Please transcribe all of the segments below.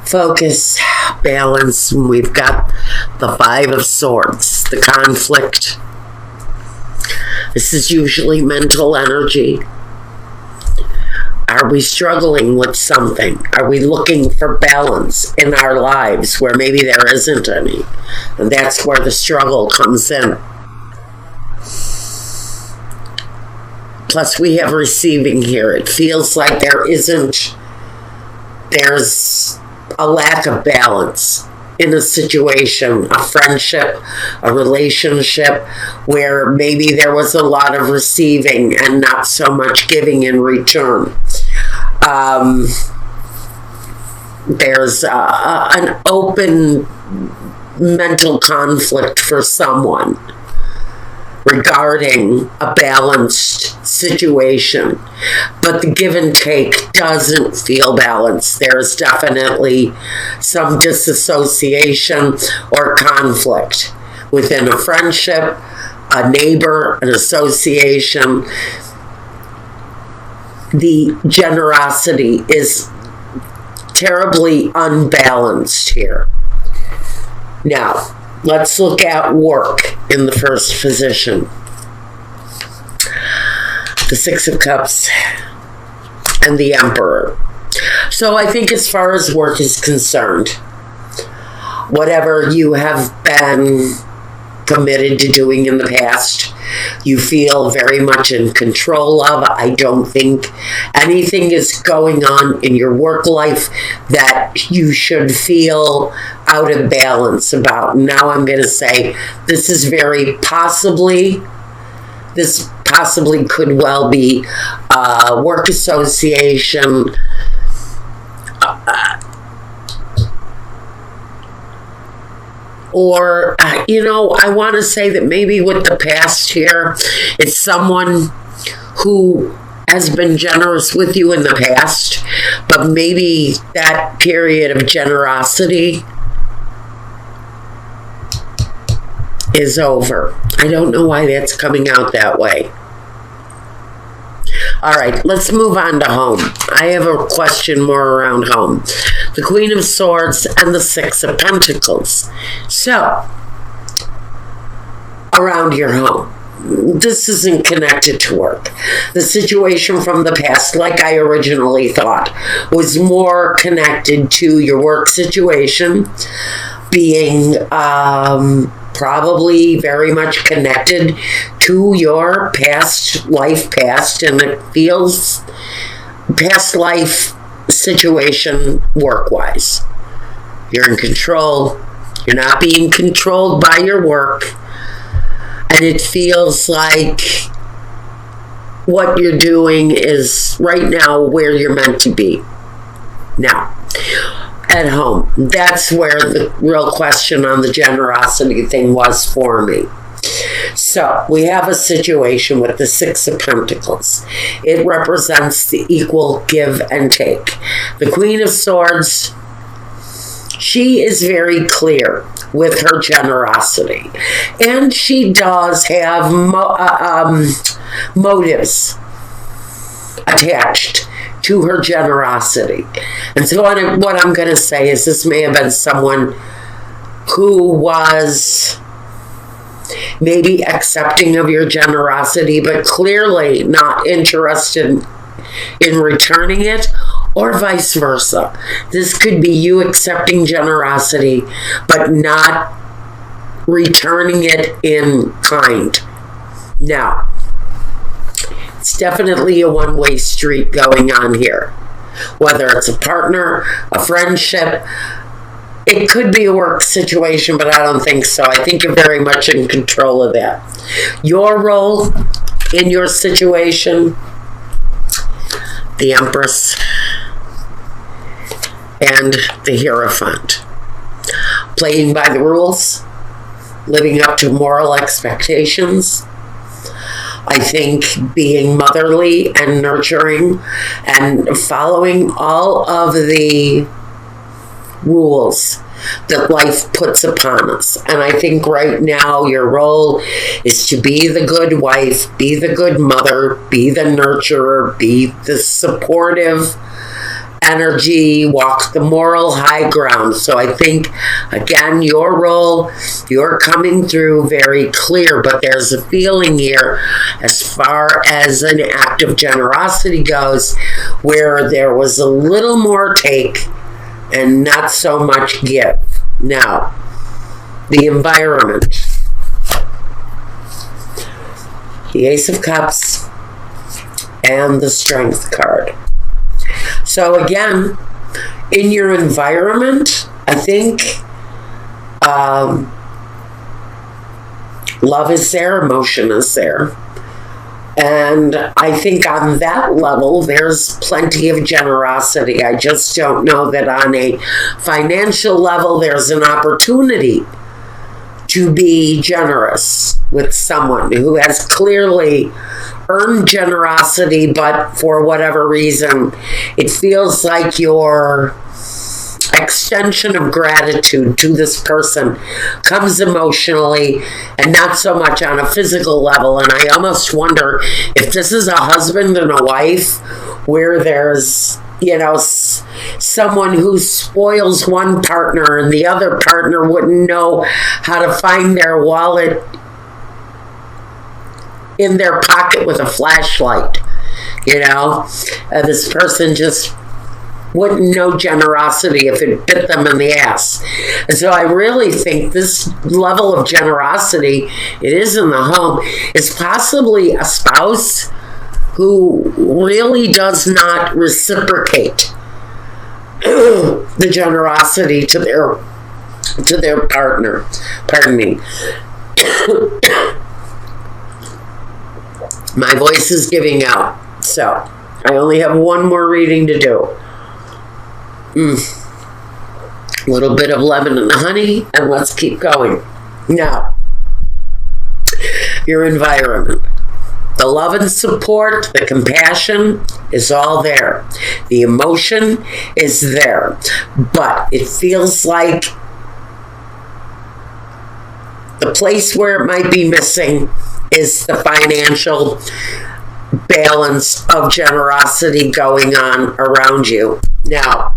focus, balance. We've got the Five of Swords, the conflict. This is usually mental energy. Are we struggling with something? Are we looking for balance in our lives where maybe there isn't any? And that's where the struggle comes in. Plus we have receiving here. It feels like there's a lack of balance in a situation, a friendship, a relationship, where maybe there was a lot of receiving and not so much giving in return. There's an open mental conflict for someone regarding a balanced situation, but the give and take doesn't feel balanced. There's definitely some disassociation or conflict within a friendship, a neighbor, an association. The generosity is terribly unbalanced here. Now, let's look at work in the first position. The Six of Cups and the Emperor. So I think as far as work is concerned, whatever you have been committed to doing in the past, you feel very much in control of. I don't think anything is going on in your work life that you should feel out of balance about. Now I'm going to say this possibly could well be a work association, or, I want to say that maybe with the past here, it's someone who has been generous with you in the past, but maybe that period of generosity is over. I don't know why that's coming out that way. All right, let's move on to home. I have a question more around home. The Queen of Swords and the Six of Pentacles. So, around your home. This isn't connected to work. The situation from the past, like I originally thought, was more connected to your work situation being probably very much connected to your past, and it feels past life situation work-wise. You're in control. You're not being controlled by your work. And it feels like what you're doing is right now where you're meant to be. Now, at home, that's where the real question on the generosity thing was for me. So, we have a situation with the Six of Pentacles. It represents the equal give and take. The Queen of Swords, she is very clear with her generosity. And she does have motives attached to her generosity. And so what I'm going to say is this may have been someone who was maybe accepting of your generosity, but clearly not interested in returning it, or vice versa. This could be you accepting generosity, but not returning it in kind. Now, it's definitely a one-way street going on here. Whether it's a partner, a friendship, it could be a work situation, but I don't think so. I think you're very much in control of that. Your role in your situation, the Empress and the Hierophant. Playing by the rules, living up to moral expectations. I think being motherly and nurturing and following all of the rules that life puts upon us. And I think right now your role is to be the good wife, be the good mother, be the nurturer, be the supportive, energy, walk the moral high ground. So I think, again, your role, you're coming through very clear, but there's a feeling here as far as an act of generosity goes where there was a little more take and not so much give. Now, the environment. The Ace of Cups and the Strength card. So again, in your environment, I think love is there, emotion is there. And I think on that level, there's plenty of generosity. I just don't know that on a financial level, there's an opportunity to be generous with someone who has clearly earned generosity, but for whatever reason, it feels like your extension of gratitude to this person comes emotionally and not so much on a physical level. And I almost wonder if this is a husband and a wife where there's, you know, someone who spoils one partner and the other partner wouldn't know how to find their wallet in their pocket with a flashlight. You know, this person just wouldn't know generosity if it bit them in the ass. And so I really think this level of generosity, it is in the home, is possibly a spouse who really does not reciprocate the generosity to their partner. Pardon me. My voice is giving out, so I only have one more reading to do. A little bit of lemon and honey, and let's keep going. Now, your environment. The love and support, the compassion is all there. The emotion is there. But it feels like the place where it might be missing is the financial balance of generosity going on around you. Now,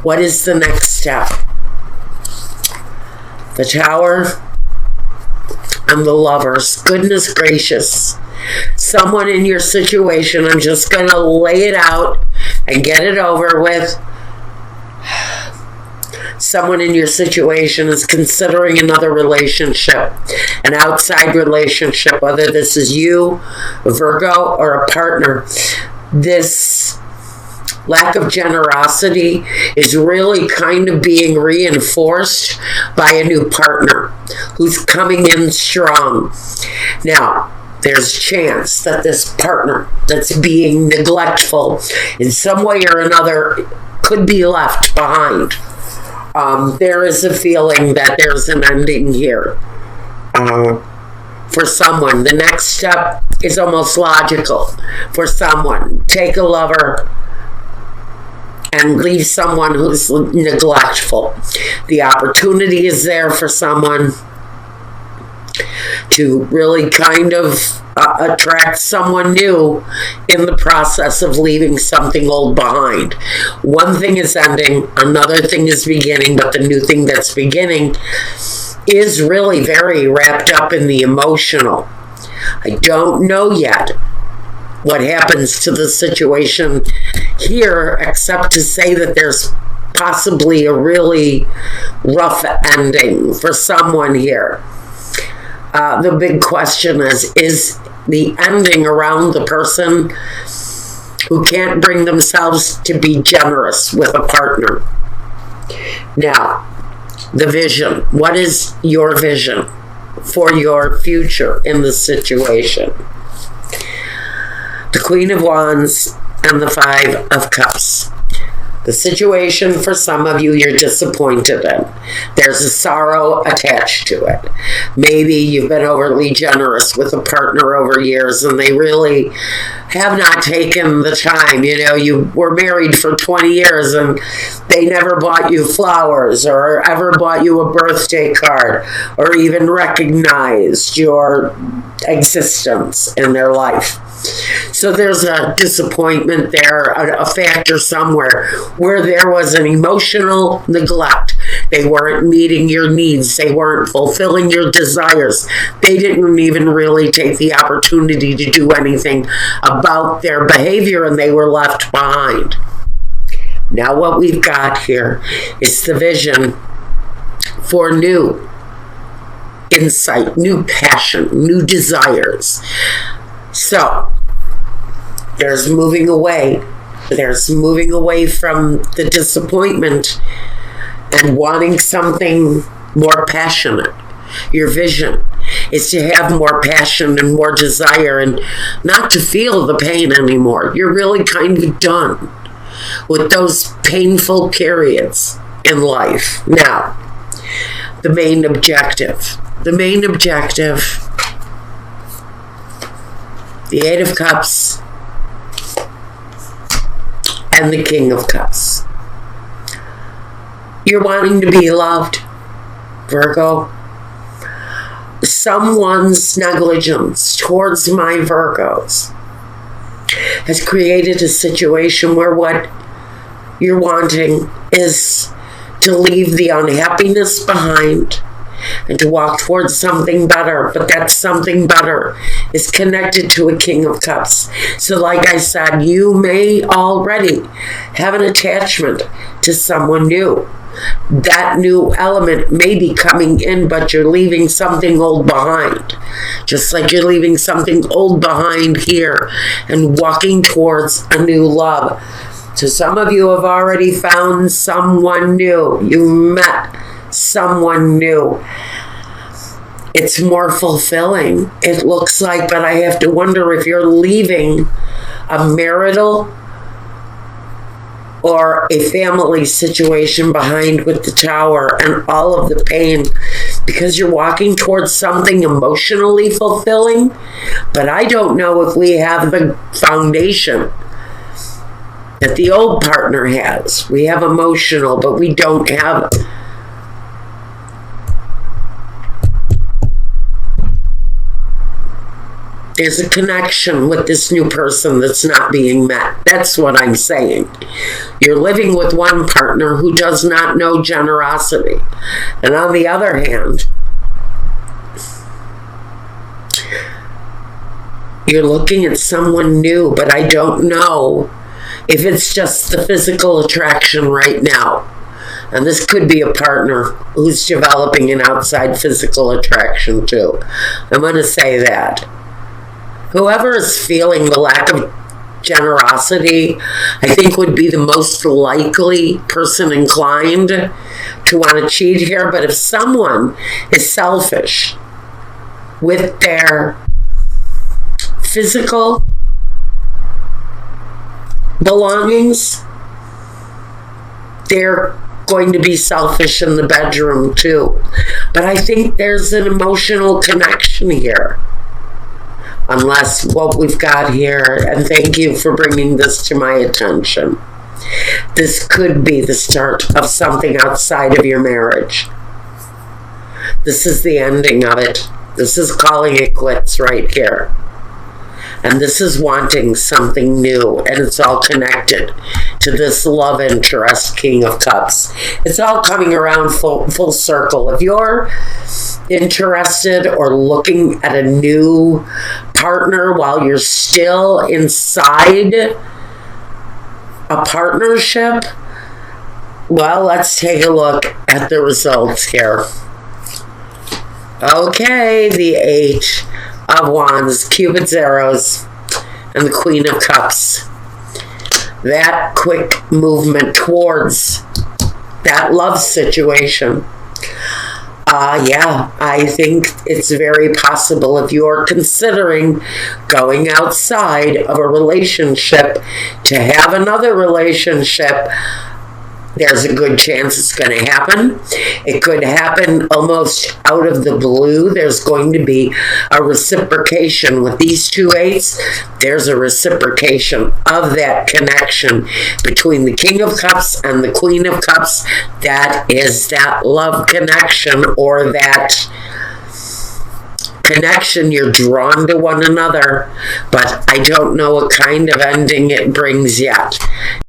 what is the next step? The Tower and the Lovers. Goodness gracious. Someone in your situation, I'm just going to lay it out and get it over with. Someone in your situation is considering another relationship, an outside relationship, whether this is you, a Virgo, or a partner. This lack of generosity is really kind of being reinforced by a new partner who's coming in strong. Now, there's a chance that this partner that's being neglectful in some way or another could be left behind. There is a feeling that there's an ending here. For someone, the next step is almost logical. For someone, take a lover and leave someone who's neglectful. The opportunity is there for someone to really kind of attract someone new in the process of leaving something old behind. One thing is ending, another thing is beginning, but the new thing that's beginning is really very wrapped up in the emotional. I don't know yet what happens to the situation here, except to say that there's possibly a really rough ending for someone here. The big question is the ending around the person who can't bring themselves to be generous with a partner. Now, the vision. What is your vision for your future in this situation? The Queen of Wands and the Five of Cups. The situation for some of you, you're disappointed in. There's a sorrow attached to it. Maybe you've been overly generous with a partner over years and they really have not taken the time. You know, you were married for 20 years and they never bought you flowers or ever bought you a birthday card or even recognized your existence in their life. So there's a disappointment there, a factor somewhere where there was an emotional neglect. They weren't meeting your needs. They weren't fulfilling your desires. They didn't even really take the opportunity to do anything about their behavior, and they were left behind. Now what we've got here is the vision for new insight, new passion, new desires. So there's moving away. There's moving away from the disappointment and wanting something more passionate. Your vision is to have more passion and more desire and not to feel the pain anymore. You're really kind of done with those painful periods in life. Now, the main objective. The main objective, the Eight of Cups and the King of Cups. You're wanting to be loved, Virgo. Someone's negligence towards my Virgos has created a situation where what you're wanting is to leave the unhappiness behind and to walk towards something better. But that something better is connected to a King of Cups. So like I said, you may already have an attachment to someone new. That new element may be coming in, but you're leaving something old behind. Just like you're leaving something old behind here and walking towards a new love. So some of you have already found someone new. You met someone new. It's more fulfilling, it looks like, but I have to wonder if you're leaving a marital or a family situation behind with the Tower and all of the pain because you're walking towards something emotionally fulfilling. But I don't know if we have the foundation that the old partner has. We have emotional, but we don't have there's a connection with this new person that's not being met. That's what I'm saying. You're living with one partner who does not know generosity. And on the other hand, you're looking at someone new, but I don't know if it's just the physical attraction right now. And this could be a partner who's developing an outside physical attraction too. I'm going to say that. Whoever is feeling the lack of generosity, I think would be the most likely person inclined to want to cheat here. But if someone is selfish with their physical belongings, they're going to be selfish in the bedroom too. But I think there's an emotional connection here. Unless what we've got here, and thank you for bringing this to my attention, this could be the start of something outside of your marriage. This is the ending of it. This is calling it quits right here. And this is wanting something new, and it's all connected to this love interest, King of Cups. It's all coming around full circle. If you're interested or looking at a new partner while you're still inside a partnership, well, let's take a look at the results here. Okay, the Eight of Wands, Cupid's arrows, and the Queen of Cups. That quick movement towards that love situation. Yeah, I think it's very possible if you're considering going outside of a relationship to have another relationship, there's a good chance it's going to happen. It could happen almost out of the blue. There's going to be a reciprocation with these two eights. There's a reciprocation of that connection between the King of Cups and the Queen of Cups. That is that love connection or that connection. You're drawn to one another, but I don't know what kind of ending it brings yet.